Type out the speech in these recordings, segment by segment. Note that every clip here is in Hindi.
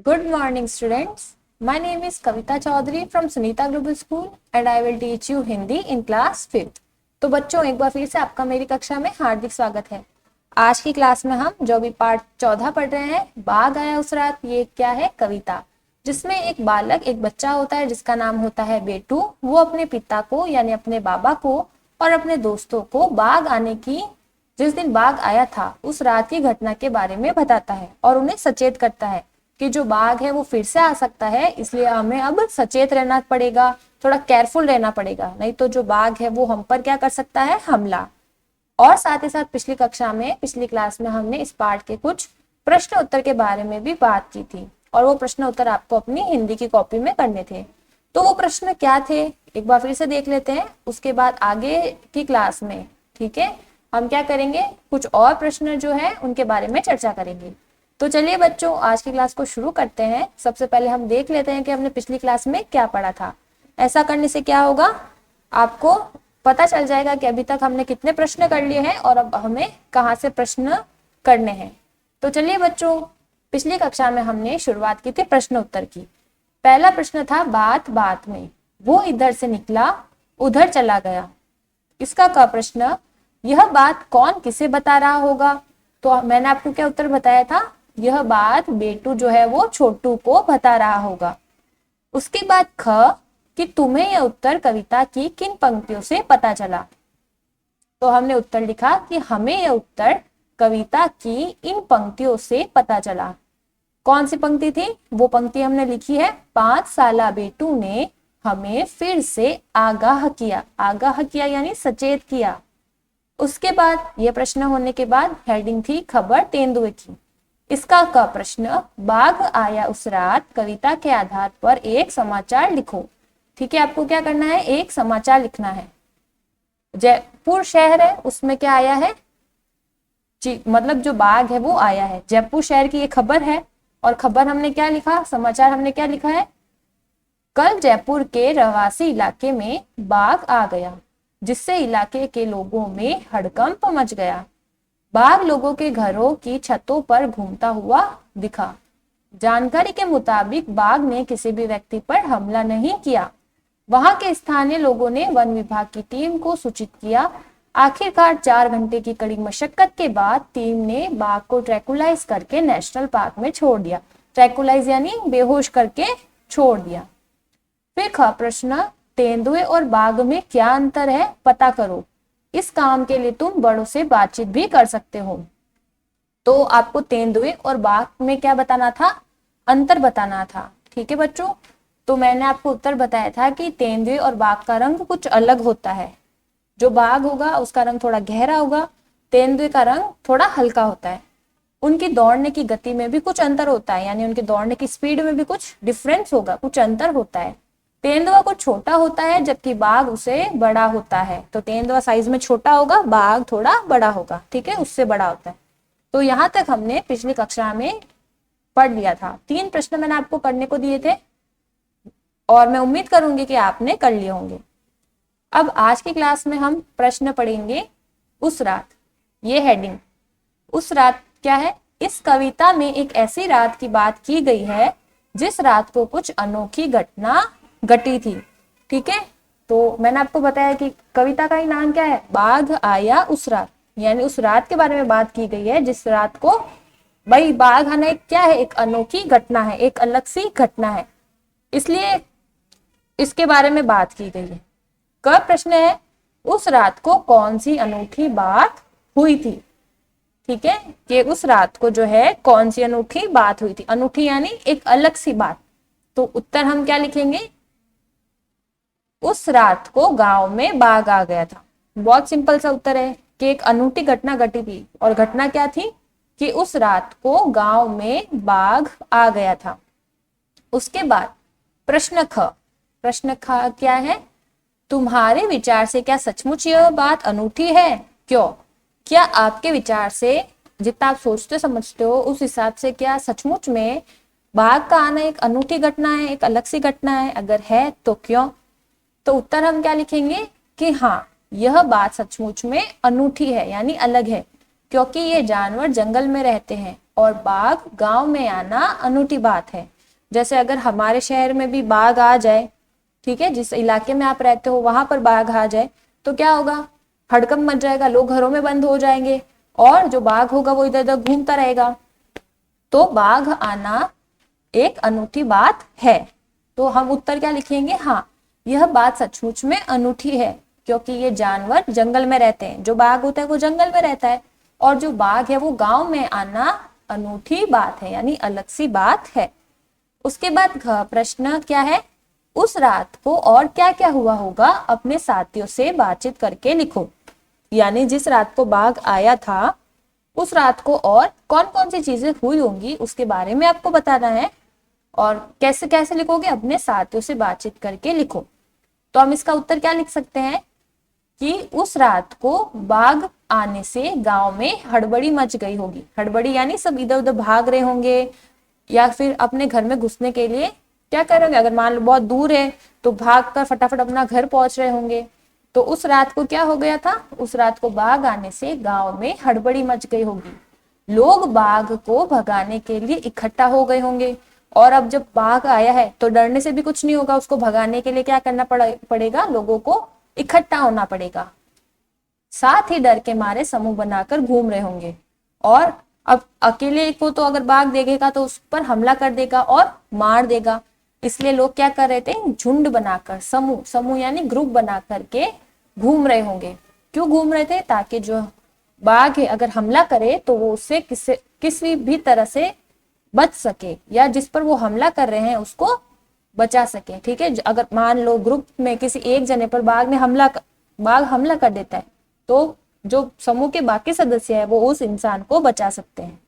Good morning, students. My name is Kavita Chaudhary from Sunita Global School and I will teach you Hindi in class 5th. तो बच्चों एक बार फिर से आपका मेरी कक्षा में हार्दिक स्वागत है। आज की क्लास में हम जो भी पाठ 14 पढ़ रहे हैं, बाघ आया उस रात, ये क्या है? कविता, जिसमें एक बालक, एक बच्चा होता है जिसका नाम होता है बेटू। वो अपने पिता को यानी अपने बाबा को और अपने दोस्तों को बाघ आने की, जिस दिन बाघ आया था उस रात की घटना के बारे में बताता है और उन्हें सचेत करता है कि जो बाघ है वो फिर से आ सकता है, इसलिए हमें अब सचेत रहना पड़ेगा, थोड़ा केयरफुल रहना पड़ेगा, नहीं तो जो बाघ है वो हम पर क्या कर सकता है? हमला। और साथ ही साथ पिछली क्लास में हमने इस पाठ के कुछ प्रश्न उत्तर के बारे में भी बात की थी और वो प्रश्न उत्तर आपको अपनी हिंदी की कॉपी में करने थे। तो वो प्रश्न क्या थे एक बार फिर से देख लेते हैं, उसके बाद आगे की क्लास में, ठीक है, हम क्या करेंगे, कुछ और प्रश्न जो है उनके बारे में चर्चा करेंगे। तो चलिए बच्चों, आज की क्लास को शुरू करते हैं। सबसे पहले हम देख लेते हैं कि हमने पिछली क्लास में क्या पढ़ा था। ऐसा करने से क्या होगा, आपको पता चल जाएगा कि अभी तक हमने कितने प्रश्न कर लिए हैं और अब हमें कहाँ से प्रश्न करने हैं। तो चलिए बच्चों, पिछली कक्षा में हमने शुरुआत की थी प्रश्न उत्तर की। पहला प्रश्न था बात बात में, वो इधर से निकला उधर चला गया। इसका का प्रश्न, यह बात कौन किसे बता रहा होगा? तो मैंने आपको क्या उत्तर बताया था, यह बात बेटू जो है वो छोटू को बता रहा होगा। उसके बाद ख, कि तुम्हें यह उत्तर कविता की किन पंक्तियों से पता चला? तो हमने उत्तर लिखा कि हमें यह उत्तर कविता की इन पंक्तियों से पता चला। कौन सी पंक्ति थी? वो पंक्ति हमने लिखी है, 5 साला बेटू ने हमें फिर से आगाह किया। आगाह किया यानी सचेत किया। उसके बाद ये प्रश्न होने के बाद हेडिंग थी खबर तेंदुए की। इसका का प्रश्न, बाघ आया उस रात कविता के आधार पर एक समाचार लिखो। ठीक है, आपको क्या करना है, एक समाचार लिखना है। जयपुर शहर है, उसमें क्या आया है जी, मतलब जो बाघ है वो आया है। जयपुर शहर की ये खबर है और खबर हमने क्या लिखा, समाचार हमने क्या लिखा है, कल जयपुर के रहवासी इलाके में बाघ आ गया जिससे इलाके के लोगों में हड़कंप मच गया। बाघ लोगों के घरों की छतों पर घूमता हुआ दिखा। जानकारी के मुताबिक बाघ ने किसी भी व्यक्ति पर हमला नहीं किया। वहां के स्थानीय लोगों ने वन विभाग की टीम को सूचित किया। आखिरकार 4 घंटे की कड़ी मशक्कत के बाद टीम ने बाघ को ट्रैंकुलाइज करके नेशनल पार्क में छोड़ दिया। ट्रैंकुलाइज यानी बेहोश करके छोड़ दिया। फिर ख प्रश्न, तेंदुए और बाघ में क्या अंतर है, पता करो। इस काम के लिए तुम बड़ों से बातचीत भी कर सकते हो। तो आपको तेंदुए और बाघ में क्या बताना था, अंतर बताना था। ठीक है बच्चों, तो मैंने आपको उत्तर बताया था कि तेंदुए और बाघ का रंग कुछ अलग होता है। जो बाघ होगा उसका रंग थोड़ा गहरा होगा, तेंदुए का रंग थोड़ा हल्का होता है। उनकी दौड़ने की गति में भी कुछ अंतर होता है, यानी उनके दौड़ने की स्पीड में भी कुछ डिफरेंस होगा, कुछ अंतर होता है। तेंदुआ कुछ छोटा होता है जबकि बाघ उसे बड़ा होता है। तो तेंदुआ साइज में छोटा होगा, बाघ थोड़ा बड़ा होगा, ठीक है, उससे बड़ा होता है। तो यहाँ तक हमने पिछली कक्षा में पढ़ लिया था। 3 प्रश्न मैंने आपको करने को दिए थे और मैं उम्मीद करूंगी कि आपने कर लिए होंगे। अब आज की क्लास में हम प्रश्न पढ़ेंगे उस रात। ये हेडिंग, उस रात क्या है, इस कविता में एक ऐसी रात की बात की गई है जिस रात को कुछ अनोखी घटना घटी थी। ठीक है, तो मैंने आपको बताया कि कविता का ही नाम क्या है, बाघ आया उस रात, यानी उस रात के बारे में बात की गई है जिस रात को, भाई बाघ आना क्या है, एक अनोखी घटना है, एक अलग सी घटना है, इसलिए इसके बारे में बात की गई है। कब प्रश्न है, उस रात को कौन सी अनोखी बात हुई थी। ठीक है, कि उस रात को जो है कौन सी अनोखी बात हुई थी। अनोखी यानी एक अलग सी बात। तो उत्तर हम क्या लिखेंगे, उस रात को गांव में बाघ आ गया था। बहुत सिंपल सा उत्तर है कि एक अनूठी घटना घटी थी और घटना क्या थी कि उस रात को गांव में बाघ आ गया था। उसके बाद प्रश्न ख, प्रश्न ख क्या है, तुम्हारे विचार से क्या सचमुच यह बात अनूठी है, क्यों? क्या आपके विचार से जितना आप सोचते समझते हो उस हिसाब से क्या सचमुच में बाघ का आना एक अनूठी घटना है, एक अलग सी घटना है? अगर है तो क्यों? तो उत्तर हम क्या लिखेंगे कि हाँ, यह बात सचमुच में अनूठी है यानी अलग है, क्योंकि ये जानवर जंगल में रहते हैं और बाघ गांव में आना अनूठी बात है। जैसे अगर हमारे शहर में भी बाघ आ जाए, ठीक है, जिस इलाके में आप रहते हो वहां पर बाघ आ जाए तो क्या होगा, हड़कंप मच जाएगा, लोग घरों में बंद हो जाएंगे और जो बाघ होगा वो इधर उधर घूमता रहेगा। तो बाघ आना एक अनूठी बात है। तो हम उत्तर क्या लिखेंगे, हाँ यह बात सचमुच में अनूठी है, क्योंकि ये जानवर जंगल में रहते हैं, जो बाघ होता है वो जंगल में रहता है और जो बाघ है वो गांव में आना अनूठी बात है, यानी अलग सी बात है। उसके बाद प्रश्न क्या है, उस रात को और क्या क्या हुआ होगा अपने साथियों से बातचीत करके लिखो। यानी जिस रात को बाघ आया था उस रात को और कौन कौन सी चीजें हुई होंगी उसके बारे में आपको बताना है। और कैसे कैसे लिखोगे, अपने साथियों से बातचीत करके लिखो। तो हम इसका उत्तर क्या लिख सकते हैं कि उस रात को बाघ आने से गांव में हड़बड़ी मच गई होगी। हड़बड़ी यानी सब इधर उधर भाग रहे होंगे या फिर अपने घर में घुसने के लिए क्या करोगे, अगर मान लो बहुत दूर है तो भाग कर फटाफट अपना घर पहुंच रहे होंगे। तो उस रात को क्या हो गया था, उस रात को बाघ आने से गांव में हड़बड़ी मच गई होगी, लोग बाघ को भगाने के लिए इकट्ठा हो गए होंगे। और अब जब बाघ आया है तो डरने से भी कुछ नहीं होगा, उसको भगाने के लिए क्या करना पड़ेगा, लोगों को इकट्ठा होना पड़ेगा। साथ ही डर के मारे समूह बनाकर घूम रहे होंगे और अब अकेले को तो अगर बाघ देखेगा तो उस पर हमला कर देगा और मार देगा। इसलिए लोग क्या कर रहे थे, झुंड बनाकर, समूह समूह यानी ग्रुप बना करके घूम रहे होंगे। क्यों घूम रहे थे, ताकि जो बाघ है अगर हमला करे तो वो उससे किसी भी तरह से बच सके, या जिस पर वो हमला कर रहे हैं उसको बचा सके। ठीक है, अगर मान लो ग्रुप में किसी एक जने पर बाघ हमला कर देता है तो जो समूह के बाकी सदस्य है वो उस इंसान को बचा सकते हैं।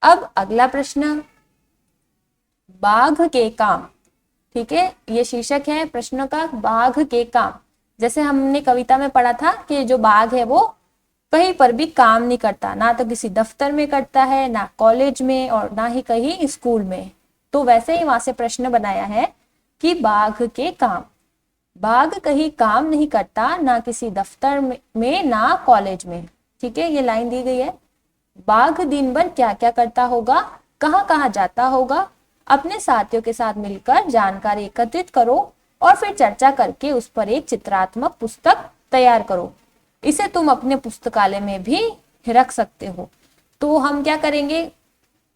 अब अगला प्रश्न, बाघ के काम। ठीक है, ये शीर्षक है प्रश्न का, बाघ के काम। जैसे हमने कविता में पढ़ा था कि जो बाघ है वो कहीं पर भी काम नहीं करता, ना तो किसी दफ्तर में करता है, ना कॉलेज में और ना ही कहीं स्कूल में। तो वैसे ही वहां से प्रश्न बनाया है कि बाघ के काम। बाघ कहीं काम नहीं करता, ना किसी दफ्तर में ना कॉलेज में। ठीक है, ये लाइन दी गई है। बाघ दिन भर क्या क्या करता होगा, कहाँ कहाँ जाता होगा, अपने साथियों के साथ मिलकर जानकारी एकत्रित करो और फिर चर्चा करके उस पर एक चित्रात्मक पुस्तक तैयार करो। इसे तुम अपने पुस्तकालय में भी रख सकते हो। तो हम क्या करेंगे,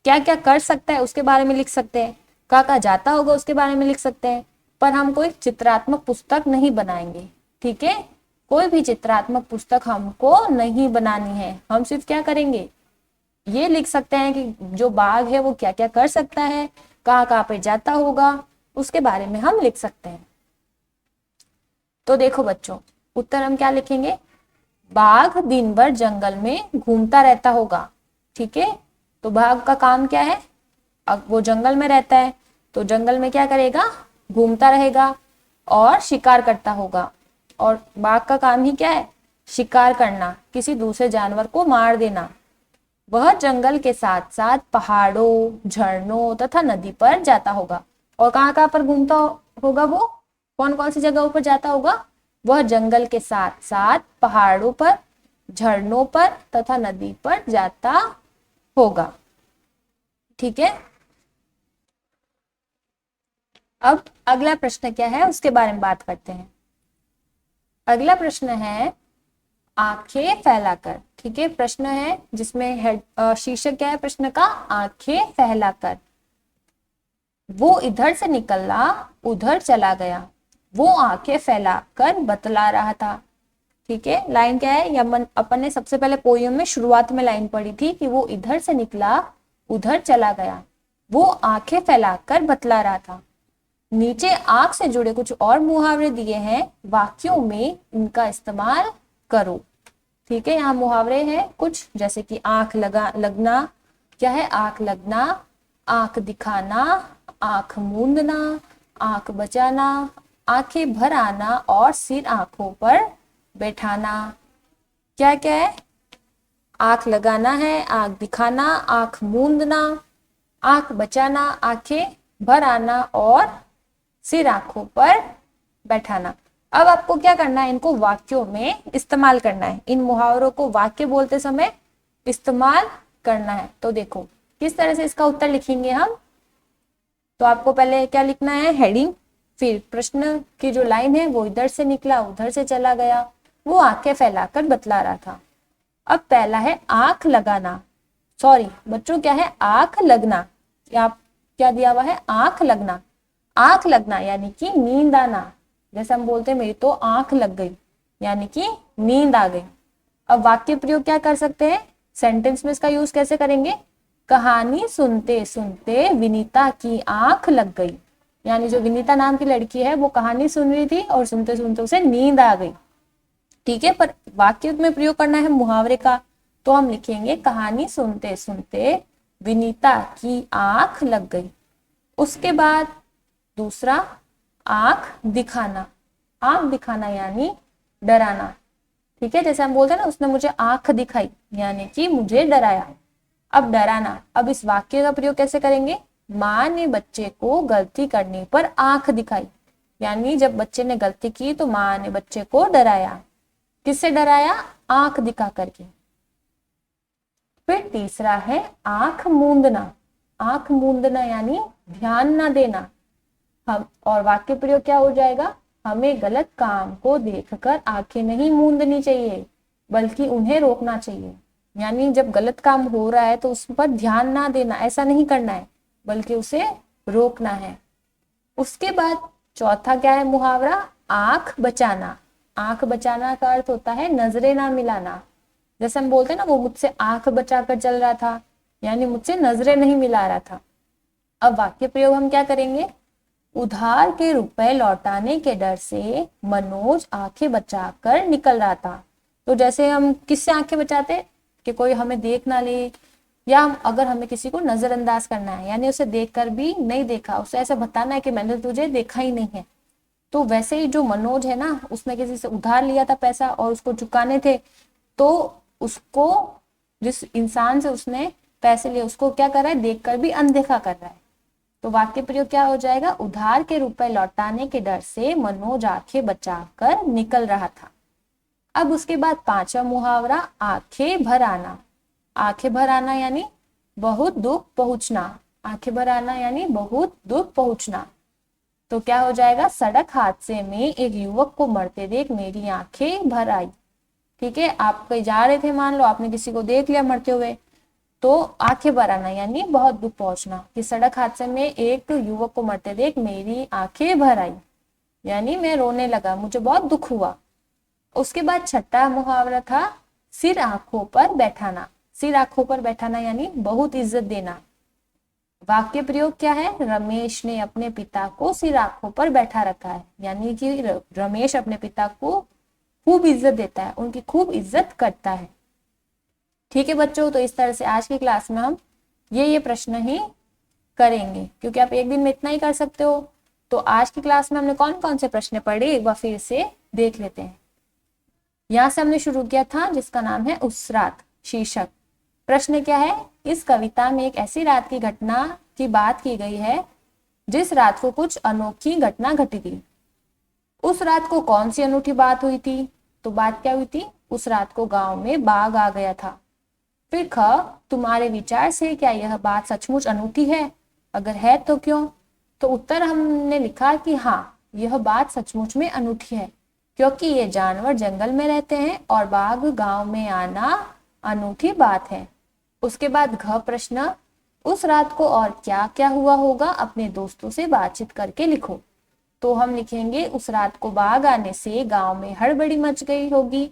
क्या क्या कर सकता है उसके बारे में लिख सकते हैं, कहाँ कहाँ जाता होगा उसके बारे में लिख सकते हैं, पर हम कोई चित्रात्मक पुस्तक नहीं बनाएंगे। ठीक है, कोई भी चित्रात्मक पुस्तक हमको नहीं बनानी है। हम सिर्फ क्या करेंगे, ये लिख सकते हैं कि जो बाघ है वो क्या क्या कर सकता है, कहाँ कहाँ पे जाता होगा, उसके बारे में हम लिख सकते हैं। तो देखो बच्चों, उत्तर हम क्या लिखेंगे, बाघ दिन भर जंगल में घूमता रहता होगा। ठीक है, तो बाघ का काम क्या है, अब वो जंगल में रहता है तो जंगल में क्या करेगा, घूमता रहेगा और शिकार करता होगा। और बाघ का काम ही क्या है, शिकार करना, किसी दूसरे जानवर को मार देना। वह जंगल के साथ साथ पहाड़ों, झरनों तथा नदी पर जाता होगा। और कहाँ कहाँ पर घूमता होगा, वो कौन कौन सी जगहों पर जाता होगा, वह जंगल के साथ साथ पहाड़ों पर, झरनों पर तथा नदी पर जाता होगा। ठीक है, अब अगला प्रश्न क्या है उसके बारे में बात करते हैं। अगला प्रश्न है आंखें फैलाकर। ठीक है, प्रश्न है जिसमें शीर्षक क्या है प्रश्न का, आंखें फैलाकर। वो इधर से निकला उधर चला गया, वो आंखें फैलाकर बतला रहा था। ठीक है, लाइन क्या है, अपन ने सबसे पहले पोयम में शुरुआत में लाइन पढ़ी थी कि वो इधर से निकला उधर चला गया, वो आंखें फैलाकर बतला रहा था। नीचे आंख से जुड़े कुछ और मुहावरे दिए हैं, वाक्यों में इनका इस्तेमाल करो। ठीक है, यहाँ मुहावरे हैं कुछ, जैसे कि आंख लगना, क्या है, आंख लगना, आंख दिखाना, आंख मूंदना, आंख बचाना, आंखें भर आना और सिर आंखों पर बैठाना। क्या क्या है, आंख लगाना है, आंख दिखाना, आंख मूंदना, आंख बचाना, आंखें भर आना और सिर आंखों पर बैठाना। अब आपको क्या करना है, इनको वाक्यों में इस्तेमाल करना है। इन मुहावरों को वाक्य बोलते समय इस्तेमाल करना है। तो देखो किस तरह से इसका उत्तर लिखेंगे हम। तो आपको पहले क्या लिखना है, हेडिंग, फिर प्रश्न की जो लाइन है वो इधर से निकला उधर से चला गया, वो आंखें फैलाकर बतला रहा था। अब पहला है आंख लगाना, सॉरी बच्चों क्या है, आंख लगना। क्या दिया हुआ है, आंख लगना। आंख लगना यानी कि नींद आना, जैसे हम बोलते हैं मेरी तो आंख लग गई, यानी कि नींद आ गई। अब वाक्य प्रयोग क्या कर सकते हैं, सेंटेंस में इसका यूज कैसे करेंगे, कहानी सुनते सुनते विनीता की आंख लग गई। यानी जो विनीता नाम की लड़की है वो कहानी सुन रही थी और सुनते सुनते उसे नींद आ गई। ठीक है, पर वाक्य में प्रयोग करना है मुहावरे का, तो हम लिखेंगे कहानी सुनते सुनते विनीता की आंख लग गई। उसके बाद दूसरा, आंख दिखाना। आंख दिखाना यानी डराना। ठीक है, जैसे हम बोलते हैं ना उसने मुझे आंख दिखाई, यानी कि मुझे डराया। अब डराना, अब इस वाक्य का प्रयोग कैसे करेंगे, माँ ने बच्चे को गलती करने पर आंख दिखाई। यानी जब बच्चे ने गलती की तो माँ ने बच्चे को डराया। किससे डराया, आंख दिखा करके। फिर तीसरा है आंख मूंदना। आंख मूंदना यानी ध्यान ना देना। हम और वाक्य प्रयोग क्या हो जाएगा, हमें गलत काम को देखकर आंखें नहीं मूंदनी चाहिए बल्कि उन्हें रोकना चाहिए। यानी जब गलत काम हो रहा है तो उस पर ध्यान ना देना, ऐसा नहीं करना है बल्कि उसे रोकना है। उसके बाद चौथा क्या है मुहावरा, आंख बचाना। आंख बचाना का अर्थ होता है नजरें ना मिलाना। जैसे हम बोलते हैं ना वो मुझसे आंख बचाकर चल रहा था, यानी मुझसे नजरें नहीं मिला रहा था। अब वाक्य प्रयोग हम क्या करेंगे, उधार के रुपए लौटाने के डर से मनोज आंखें बचाकर निकल रहा था। तो जैसे हम किससे आंखें बचाते कि कोई हमें देख ना ले, या अगर हमें किसी को नजरअंदाज करना है यानी उसे देखकर भी नहीं देखा, उसे ऐसा बताना है कि मैंने तुझे देखा ही नहीं है। तो वैसे ही जो मनोज है ना, उसने किसी से उधार लिया था पैसा और उसको चुकाने थे, तो उसको, जिस इंसान से उसने पैसे लिए उसको क्या कर रहा है, देखकर भी अनदेखा कर रहा है। तो वाक्य प्रयोग क्या हो जाएगा, उधार के रुपए लौटाने के डर से मनोज आंखें बचाकर निकल रहा था। अब उसके बाद पांचवा मुहावरा, आंखें भर आना। आंखें भर आना यानी बहुत दुख पहुंचना। आंखें भर आना यानी बहुत दुख पहुंचना। तो क्या हो जाएगा, सड़क हादसे में एक युवक को मरते देख मेरी आंखें भर आई। ठीक है, आप कहीं जा रहे थे, मान लो आपने किसी को देख लिया मरते हुए, तो आंखें भर आना यानी बहुत दुख पहुंचना, कि सड़क हादसे में एक युवक को मरते देख मेरी आंखें भर आई, यानी मैं रोने लगा, मुझे बहुत दुख हुआ। उसके बाद छठा मुहावरा था सिर आंखों पर बैठाना। सिर आंखों पर बैठाना यानी बहुत इज्जत देना। वाक्य प्रयोग क्या है, रमेश ने अपने पिता को सिर आंखों पर बैठा रखा है, यानी कि रमेश अपने पिता को खूब इज्जत देता है, उनकी खूब इज्जत करता है। ठीक है बच्चों, तो इस तरह से आज की क्लास में हम ये प्रश्न ही करेंगे, क्योंकि आप एक दिन में इतना ही कर सकते हो। तो आज की क्लास में हमने कौन कौन से प्रश्न पढ़े एक बार फिर से देख लेते हैं। यहाँ से हमने शुरू किया था जिसका नाम है उस रात शीर्षक। प्रश्न क्या है, इस कविता में एक ऐसी रात की घटना की बात की गई है जिस रात को कुछ अनोखी घटना घटी थी। उस रात को कौन सी अनूठी बात हुई थी, तो बात क्या हुई थी, उस रात को गांव में बाघ आ गया था। फिर ख, तुम्हारे विचार से क्या यह बात सचमुच अनूठी है, अगर है तो क्यों। तो उत्तर हमने लिखा कि हाँ, यह बात सचमुच में अनूठी है क्योंकि ये जानवर जंगल में रहते हैं और बाघ गांव में आना अनूठी बात है। उसके बाद घ प्रश्न, उस रात को और क्या क्या हुआ होगा अपने दोस्तों से बातचीत करके लिखो। तो हम लिखेंगे उस रात को बाघ आने से गांव में हड़बड़ी मच गई होगी।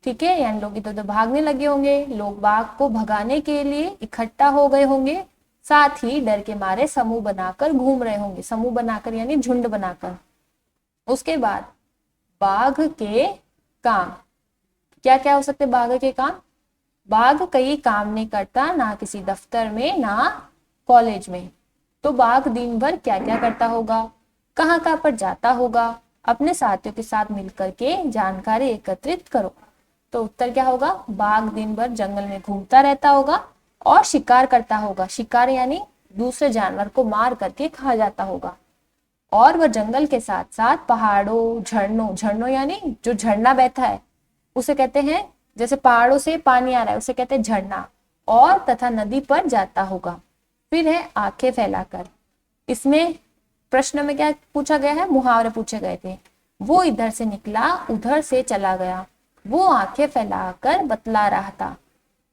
ठीक है, यानी लोग इधर उधर भागने लगे होंगे, लोग बाघ को भगाने के लिए इकट्ठा हो गए होंगे, साथ ही डर के मारे समूह बनाकर घूम रहे होंगे। समूह बनाकर यानी झुंड बनाकर। उसके बाद बाघ के काम, क्या क्या हो सकते बाघ के काम, बाघ कई काम नहीं करता, ना किसी दफ्तर में ना कॉलेज में। तो बाघ दिन भर क्या क्या करता होगा, कहाँ कहाँ पर जाता होगा, अपने साथियों के साथ मिलकर के जानकारी एकत्रित करो। तो उत्तर क्या होगा, बाघ दिन भर जंगल में घूमता रहता होगा और शिकार करता होगा। शिकार यानी दूसरे जानवर को मार करके खा जाता होगा। और वह जंगल के साथ साथ पहाड़ों, झरनों, झरनों यानी जो झरना बहता है उसे कहते हैं, जैसे पहाड़ों से पानी आ रहा है उसे कहते हैं झरना, और तथा नदी पर जाता होगा। फिर है आंखें फैलाकर। इसमें प्रश्न में क्या पूछा गया है, मुहावरे पूछे गए थे। वो इधर से निकला उधर से चला गया, वो आंखें फैलाकर बतला रहा था।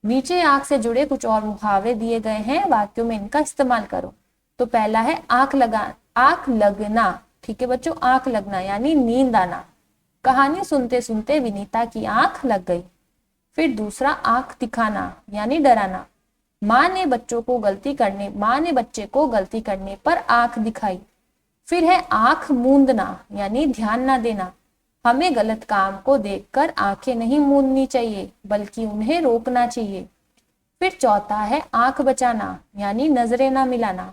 नीचे आंख से जुड़े कुछ और मुहावरे दिए गए हैं, वाक्यों में इनका इस्तेमाल करो। तो पहला है आंख लगना। ठीक है बच्चों, आंख लगना यानी नींद आना। कहानी सुनते सुनते विनीता की आंख लग गई। फिर दूसरा आंख दिखाना यानी डराना। माँ ने बच्चे को गलती करने पर आंख दिखाई। फिर है आंख मूंदना यानी ध्यान ना देना। हमें गलत काम को देखकर आंखें नहीं मूंदनी चाहिए बल्कि उन्हें रोकना चाहिए। फिर चौथा है आंख बचाना यानी नजरें ना मिलाना।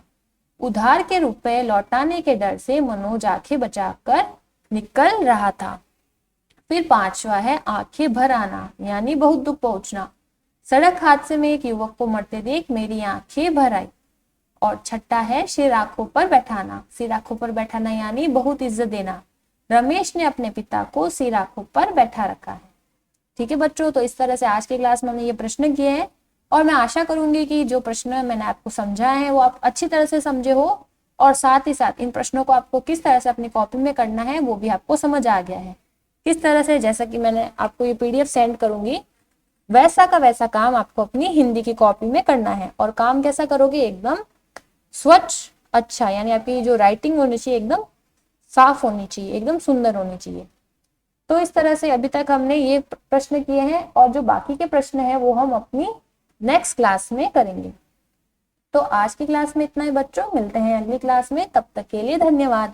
उधार के रुपए लौटाने के डर से मनोज आंखें बचाकर निकल रहा था। फिर पांचवा है आंखें भर आना यानी बहुत दुख पहुंचना। सड़क हादसे में एक युवक को मरते देख मेरी आंखें भर आई। और छठा है सिर आंखों पर बैठाना। सिर आंखों पर बैठाना यानी बहुत इज्जत देना। रमेश ने अपने पिता को सिर आंखों पर बैठा रखा है। ठीक है बच्चों, तो इस तरह से आज की क्लास में हमने ये प्रश्न किए हैं और मैं आशा करूंगी कि जो प्रश्न मैंने आपको समझाए हैं वो आप अच्छी तरह से समझे हो और साथ ही साथ इन प्रश्नों को आपको किस तरह से अपनी कॉपी में करना है वो भी आपको समझ आ गया है। किस तरह से, जैसा कि मैंने आपको ये पीडीएफ सेंड करूंगी, वैसा का वैसा काम आपको अपनी हिंदी की कॉपी में करना है। और काम कैसा करोगे, एकदम स्वच्छ, अच्छा, यानी आपकी जो राइटिंग होनी चाहिए एकदम साफ होनी चाहिए, एकदम सुंदर होनी चाहिए। तो इस तरह से अभी तक हमने ये प्रश्न किए हैं और जो बाकी के प्रश्न हैं वो हम अपनी नेक्स्ट क्लास में करेंगे। तो आज की क्लास में इतना ही बच्चों, मिलते हैं अगली क्लास में, तब तक के लिए धन्यवाद।